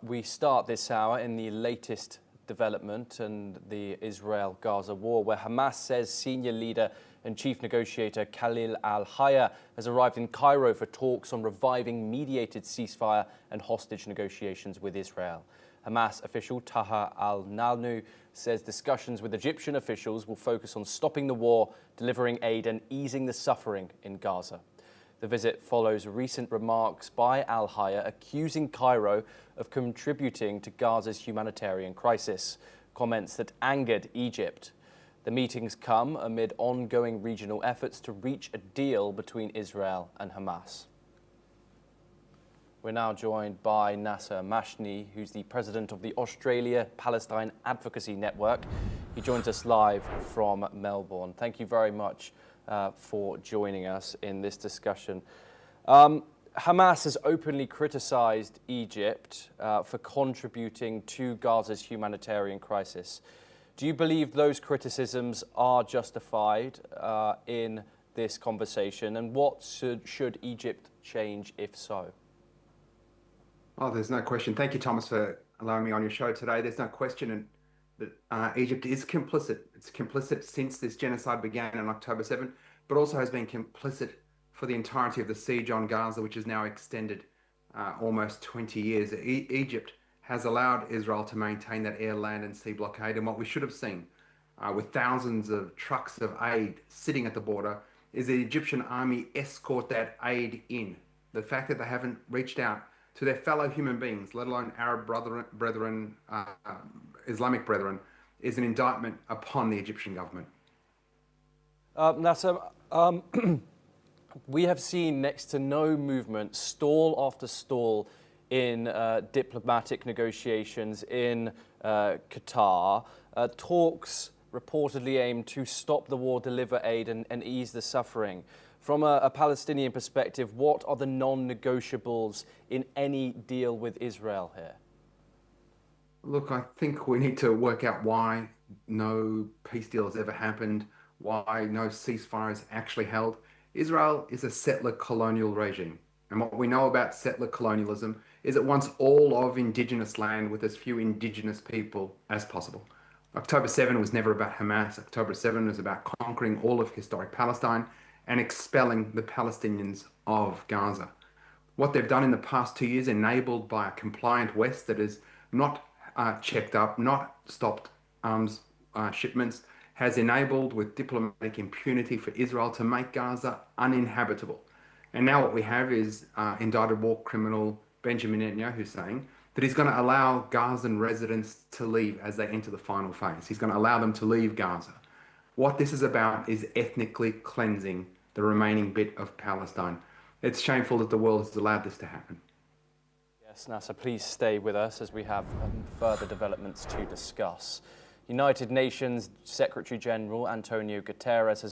We start this hour in the latest development in the Israel-Gaza war, where Hamas says senior leader and chief negotiator Khalil al-Hayya has arrived in Cairo for talks on reviving mediated ceasefire and hostage negotiations with Israel. Hamas official Taha al-Nalnu says discussions with Egyptian officials will focus on stopping the war, delivering aid and easing the suffering in Gaza. The visit follows recent remarks by al-Hayya accusing Cairo of contributing to Gaza's humanitarian crisis, comments that angered Egypt. The meetings come amid ongoing regional efforts to reach a deal between Israel and Hamas. We're now joined by Nasser Mashni, who's the president of the Australia-Palestine Advocacy Network. He joins us live from Melbourne. Thank you very much for joining us in this discussion. Hamas has openly criticized Egypt for contributing to Gaza's humanitarian crisis. Do you believe those criticisms are justified in this conversation, and what should Egypt change if so? Oh, there's no question. Thank you, Thomas, for allowing me on your show today. There's no question that Egypt is complicit. It's complicit since this genocide began on October 7th, but also has been complicit for the entirety of the siege on Gaza, which is now extended almost 20 years. Egypt has allowed Israel to maintain that air, land and sea blockade. And what we should have seen with thousands of trucks of aid sitting at the border is the Egyptian army escort that aid in. The fact that they haven't reached out to their fellow human beings, let alone Arab brethren, Islamic brethren, is an indictment upon the Egyptian government. Nasser, we have seen next to no movement, stall after stall, in diplomatic negotiations in Qatar. Talks reportedly aim to stop the war, deliver aid and ease the suffering. From a Palestinian perspective, what are the non-negotiables in any deal with Israel here? Look, I think we need to work out why no peace deal has ever happened, why no ceasefire is actually held. Israel is a settler colonial regime. And what we know about settler colonialism is it wants all of indigenous land with as few indigenous people as possible. October 7 was never about Hamas. October 7 was about conquering all of historic Palestine and expelling the Palestinians of Gaza. What they've done in the past 2 years, enabled by a compliant West that is not checked up, not stopped arms shipments, has enabled with diplomatic impunity for Israel to make Gaza uninhabitable. And now what we have is indicted war criminal Benjamin Netanyahu saying that he's going to allow Gazan residents to leave as they enter the final phase. He's going to allow them to leave Gaza. What this is about is ethnically cleansing the remaining bit of Palestine. It's shameful that the world has allowed this to happen. Yes, Nasser, please stay with us as we have further developments to discuss. United Nations Secretary General Antonio Guterres has